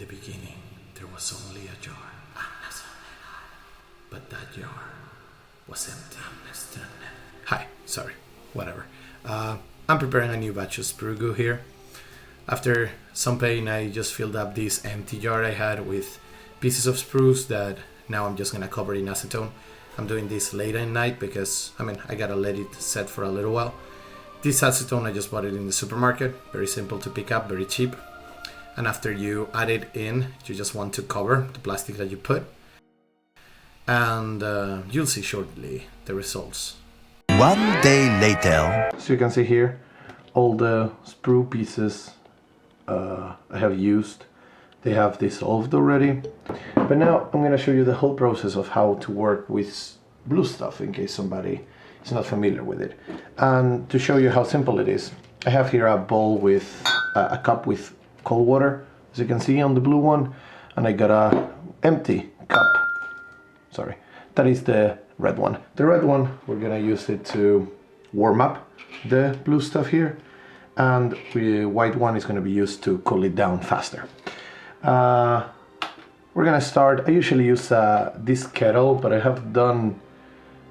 the beginning, there was only a jar. But that jar was empty. Hi, sorry, whatever. I'm preparing a new batch of Sprue goo here. After some pain, I just filled up this empty jar I had with pieces of spruce that now I'm just gonna cover in acetone. I'm doing this late at night because, I gotta let it set for a little while. This acetone, I just bought it in the supermarket. Very simple to pick up, very cheap. And after you add it in, you just want to cover the plastic that you put. And you'll see shortly the results. One day later. So you can see here, all the sprue pieces I have used, they have dissolved already. But now I'm going to show you the whole process of how to work with blue stuff in case somebody is not familiar with it. And to show you how simple it is, I have here a bowl with a cup with cold water, as you can see on the blue one, and I got a empty cup. Sorry, that is the red one. The red one, we're gonna use it to warm up the blue stuff here, and the white one is gonna be used to cool it down faster. We're gonna start. I usually use this kettle, but I have done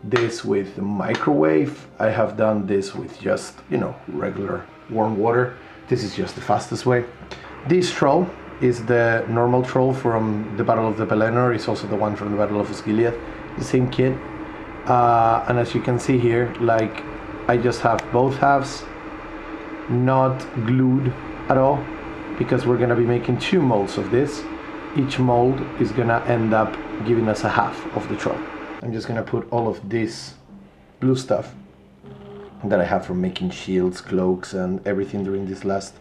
this with microwave. I have done this with just, regular warm water. This is just the fastest way. This troll is the normal troll from the Battle of the Pelennor. It's also the one from the Battle of Osgiliath, the same kit. And as you can see here, I just have both halves not glued at all, because we're gonna be making 2 molds of this. Each mold is gonna end up giving us a half of the troll. I'm just gonna put all of this blue stuff that I have from making shields, cloaks, and everything during this last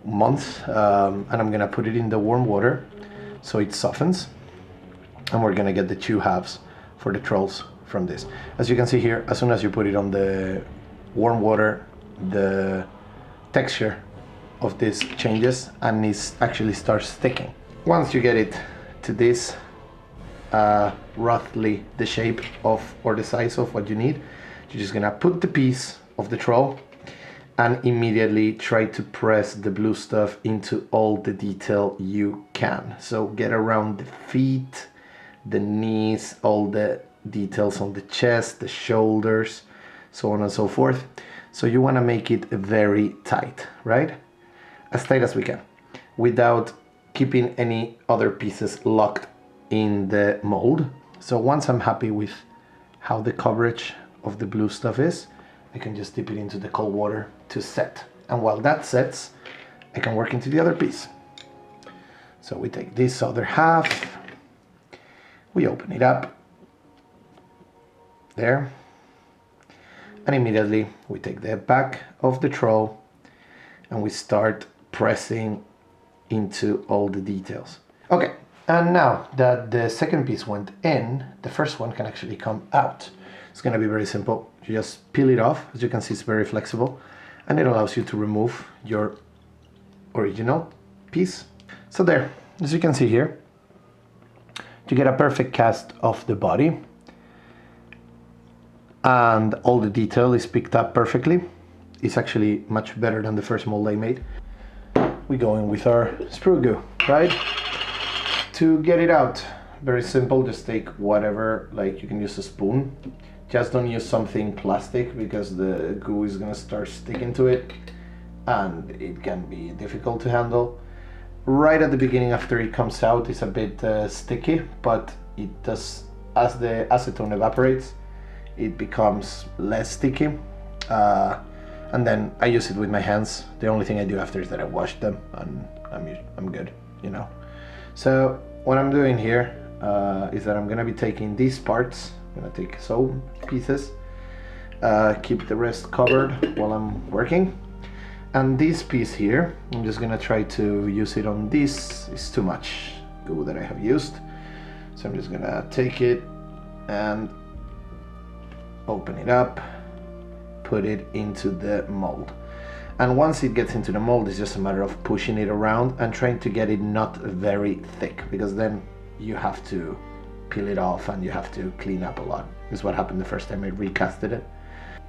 month, and I'm gonna put it in the warm water so it softens, and we're gonna get the 2 halves for the trolls from this. As you can see here, as soon as you put it on the warm water, the texture of this changes and it actually starts sticking. Once you get it to this roughly the shape of or the size of what you need, you're just gonna put the piece of the troll and immediately try to press the blue stuff into all the detail you can. So get around the feet, the knees, all the details on the chest, the shoulders, so on and so forth. So you want to make it very tight, right? As tight as we can, without keeping any other pieces locked in the mold. So once I'm happy with how the coverage of the blue stuff is, I can just dip it into the cold water to set. And while that sets, I can work into the other piece. So we take this other half, we open it up, there, and immediately we take the back of the troll and we start pressing into all the details. Okay, and now that the second piece went in, the first one can actually come out. It's gonna be very simple. You just peel it off. As you can see, it's very flexible, and it allows you to remove your original piece. So there, as you can see here, you get a perfect cast of the body, and all the detail is picked up perfectly. It's actually much better than the first mold I made. We go in with our Sprue goo, right? To get it out, very simple, just take whatever, you can use a spoon. Just don't use something plastic because the goo is gonna start sticking to it and it can be difficult to handle. Right at the beginning after it comes out, it's a bit sticky, but it does, as the acetone evaporates, it becomes less sticky. And then I use it with my hands. The only thing I do after is that I wash them and I'm good, So what I'm doing here is that I'm gonna be taking these parts. I'm gonna take some pieces, keep the rest covered while I'm working. And this piece here, I'm just gonna try to use it on this. It's too much glue that I have used. So I'm just gonna take it and open it up, put it into the mold. And once it gets into the mold, it's just a matter of pushing it around and trying to get it not very thick, because then you have to peel it off and you have to clean up a lot. This is what happened the first time I recasted it.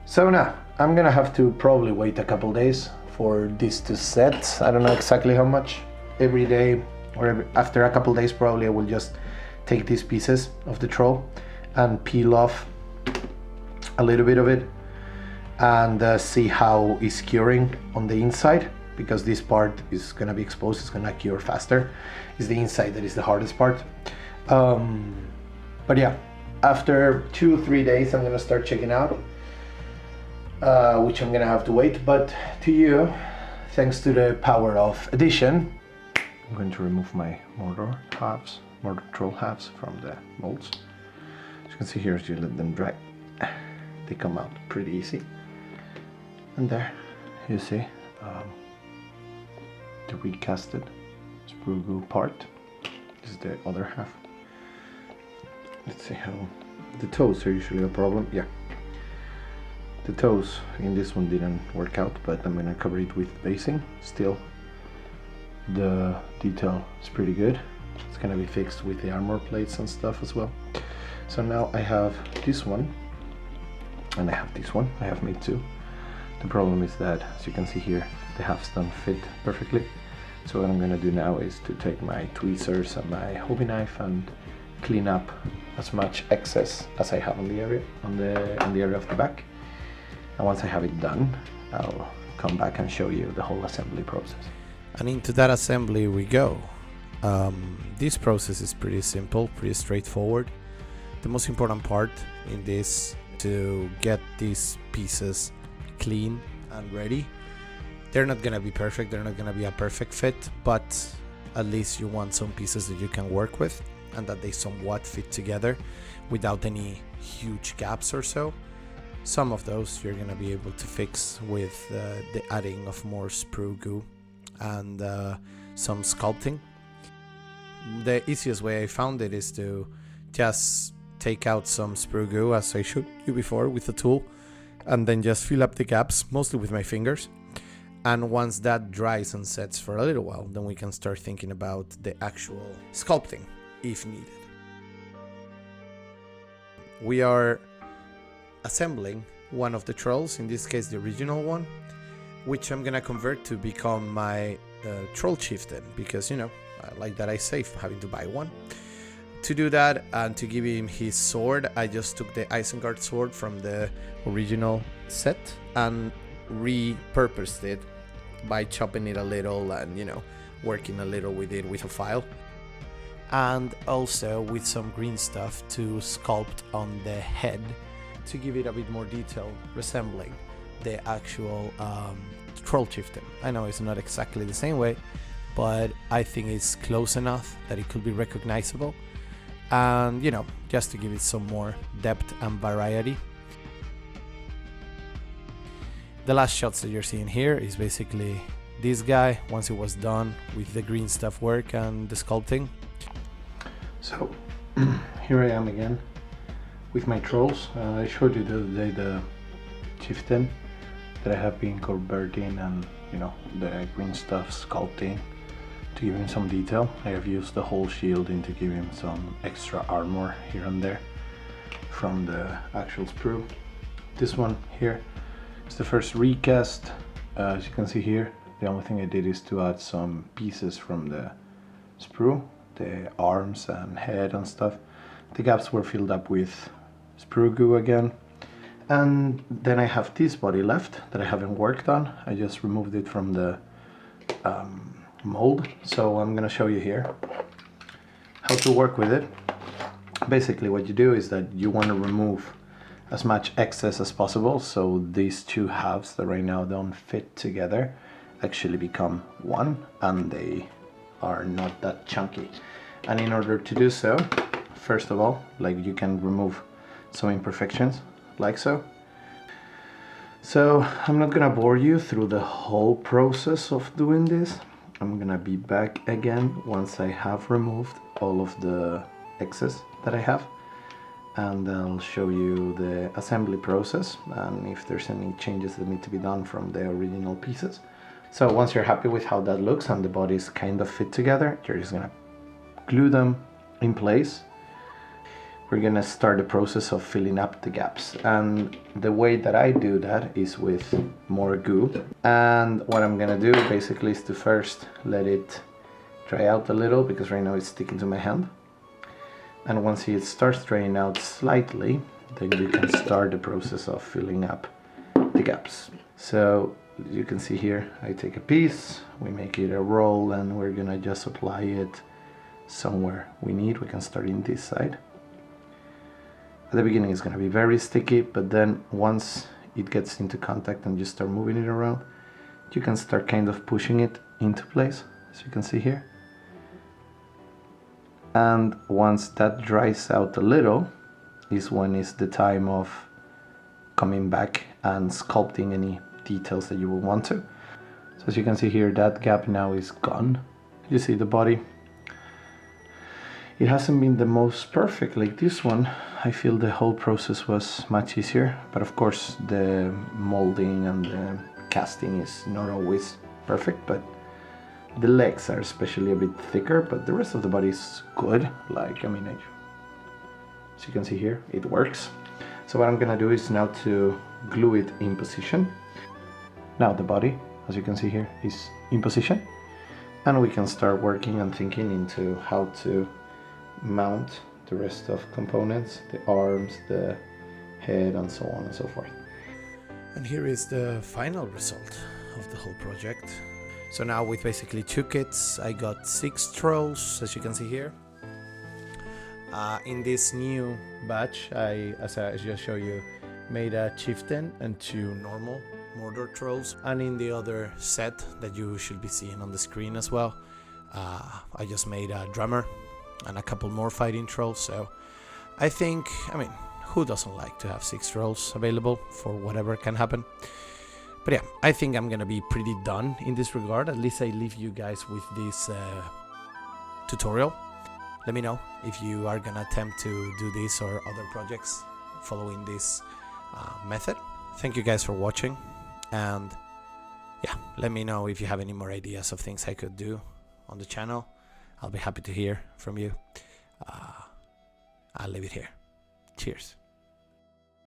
So now I'm gonna have to probably wait a couple days for this to set. I don't know exactly how much. Every day or after a couple days probably I will just take these pieces of the troll and peel off a little bit of it and see how it's curing on the inside, because this part is going to be exposed, it's going to cure faster. It's the inside that is the hardest part. But yeah, after 2-3 days I'm going to start checking out, which I'm going to have to wait. But to you, thanks to the power of addition, I'm going to remove my Mordor troll halves from the molds. As you can see here, as you let them dry, they come out pretty easy. And there you see the recasted Sprue goo part. This is the other half. Let's see how the toes are usually a problem. Yeah, the toes in this one didn't work out, but I'm gonna cover it with basing. Still, the detail is pretty good. It's gonna be fixed with the armor plates and stuff as well. So now I have this one and I have this one. I have made two. The problem is that, as you can see here, the halves don't fit perfectly. So what I'm gonna do now is to take my tweezers and my hobby knife and clean up as much excess as I have on the area on the area of the back. And once I have it done, I'll come back and show you the whole assembly process. And into that assembly we go. This process is pretty simple, pretty straightforward. The most important part in this to get these pieces clean and ready. They're not gonna be perfect, they're not gonna be a perfect fit, but at least you want some pieces that you can work with and that they somewhat fit together without any huge gaps or so. Some of those you're gonna be able to fix with the adding of more Sprue goo and some sculpting. The easiest way I found it is to just take out some Sprue goo, as I showed you before, with a tool, and then just fill up the gaps, mostly with my fingers. And once that dries and sets for a little while, then we can start thinking about the actual sculpting, if needed. We are assembling one of the trolls, in this case the original one, which I'm gonna convert to become my troll chieftain, because, you know, like that I save having to buy one. To do that and to give him his sword, I just took the Isengard sword from the original set and repurposed it by chopping it a little and, you know, working a little with it with a file. And also with some green stuff to sculpt on the head to give it a bit more detail, resembling the actual troll chieftain. I know it's not exactly the same way, but I think it's close enough that it could be recognizable. And, you know, just to give it some more depth and variety. The last shots that you're seeing here is basically this guy once it was done with the green stuff work and the sculpting. So here I am again with my trolls. I showed you the other day the chieftain that I have been converting and, you know, the green stuff sculpting to give him some detail. I have used the whole shield to give him some extra armor here and there from the actual sprue. This one here is the first recast. As you can see here, the only thing I did is to add some pieces from the sprue, the arms and head and stuff. The gaps were filled up with Sprue goo again. And then I have this body left that I haven't worked on. I just removed it from the mold, so I'm gonna show you here how to work with it. Basically what you do is that you want to remove as much excess as possible, so these two halves that right now don't fit together actually become one and they are not that chunky. And in order to do so, first of all, like, you can remove some imperfections like so. So I'm not gonna bore you through the whole process of doing this. I'm gonna be back again once I have removed all of the excess that I have, and I'll show you the assembly process and if there's any changes that need to be done from the original pieces. So once you're happy with how that looks and the bodies kind of fit together, you're just gonna glue them in place. We're gonna start the process of filling up the gaps, and the way that I do that is with more goo. And what I'm gonna do basically is to first let it dry out a little, because right now it's sticking to my hand. And once it starts drying out slightly, then you can start the process of filling up the gaps. So you can see here, I take a piece, we make it a roll, and we're gonna just apply it somewhere we need. We can start in this side. At the beginning it's gonna be very sticky, but then once it gets into contact and you start moving it around, you can start kind of pushing it into place, as you can see here. And once that dries out a little is when it's the time of coming back and sculpting any details that you will want to. So as you can see here, that gap now is gone. You see the body. It hasn't been the most perfect like this one. I feel the whole process was much easier, but of course the molding and the casting is not always perfect, but the legs are especially a bit thicker, but the rest of the body is good. Like, I mean, as you can see here, it works. So what I'm gonna do is now to glue it in position. Now the body, as you can see here, is in position, and we can start working and thinking into how to mount the rest of components, the arms, the head, and so on and so forth. And here is the final result of the whole project. So now with basically 2 kits, I got 6 trolls, as you can see here. In this new batch, as I just showed you, made a chieftain and 2 normal Mordor trolls. And in the other set that you should be seeing on the screen as well, I just made a drummer and a couple more fighting trolls. So I think, I mean, who doesn't like to have 6 trolls available for whatever can happen? But yeah, I think I'm gonna be pretty done in this regard. At least I leave you guys with this tutorial. Let me know if you are gonna attempt to do this or other projects following this method. Thank you guys for watching, and yeah, let me know if you have any more ideas of things I could do on the channel. I'll be happy to hear from you. I'll leave it here. Cheers.